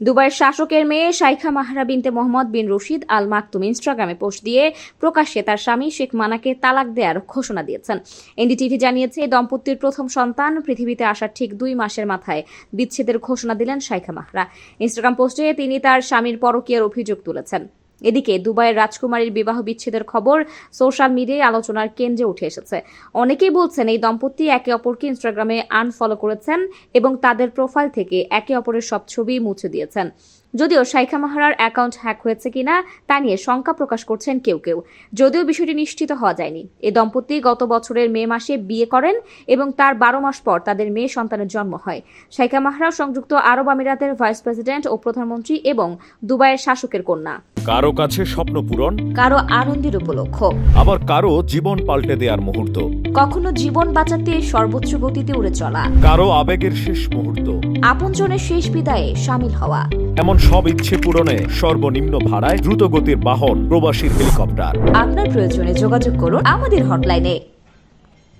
দুবাইয়ের শাসকের মেয়ে শাইখা মাহরা বিনতে মোহাম্মদ বিন রশিদ আল মাকতুম ইনস্টাগ্রামে পোস্ট দিয়ে প্রকাশ্যে তার স্বামী শেখ মানাকে তালাক দেওয়ার ঘোষণা দিয়েছেন। এনডিটিভি জানিয়েছে, এই দম্পতির প্রথম সন্তান পৃথিবীতে আসার ঠিক 2 মাসের মাথায় বিচ্ছেদের ঘোষণা দিলেন শাইখা মাহরা। ইনস্টাগ্রাম পোস্টে তিনি তার স্বামীর পরকীয়ার অভিযোগ তুলেছেন। এদিকে দুবাইয়ের রাজকুমারীর বিবাহ বিচ্ছেদের খবর সোশ্যাল মিডিয়ায় আলোচনার কেন্দ্রে উঠে এসেছে। অনেকেই বলছেন এই দম্পতি একে অপরকে ইনস্টাগ্রামে আনফলো করেছেন এবং তাদের প্রোফাইল থেকে একে অপরের সব ছবি মুছে দিয়েছেন। যদিও শাইখা মাহরার অ্যাকাউন্ট হ্যাক হয়েছে কিনা তা নিয়ে শঙ্কা প্রকাশ করছেন কেউ কেউ। যদিও বিষয়টি নিশ্চিত হওয়া যায়নি। এই দম্পতি গত বছরের মে মাসে বিয়ে করেন এবং তার 12 মাস পর তাদের মেয়ে সন্তানের জন্ম হয়। শাইখা মাহরা সংযুক্ত আরব আমিরাতের ভাইস প্রেসিডেন্ট ও প্রধানমন্ত্রী এবং দুবাইয়ের শাসকের কন্যা। কারো কাছে স্বপ্ন পূরণ, কারো আনন্দের উপলক্ষ, আবার কারো জীবন পাল্টে দেওয়ার মুহূর্ত, কখনো জীবন বাঁচাতে সর্বোচ্চ গতিতে উড়ে চলা, কারো আবেগের শেষ মুহূর্ত, আপনজনের শেষ বিদায়ে শামিল হওয়া। এমন সব ইচ্ছে পূরণে সর্বনিম্ন ভাড়ায় দ্রুতগতির বাহন প্রবাসীর হেলিকপ্টার। আপনার প্রয়োজনে যোগাযোগ করুন আমাদের হটলাইনে।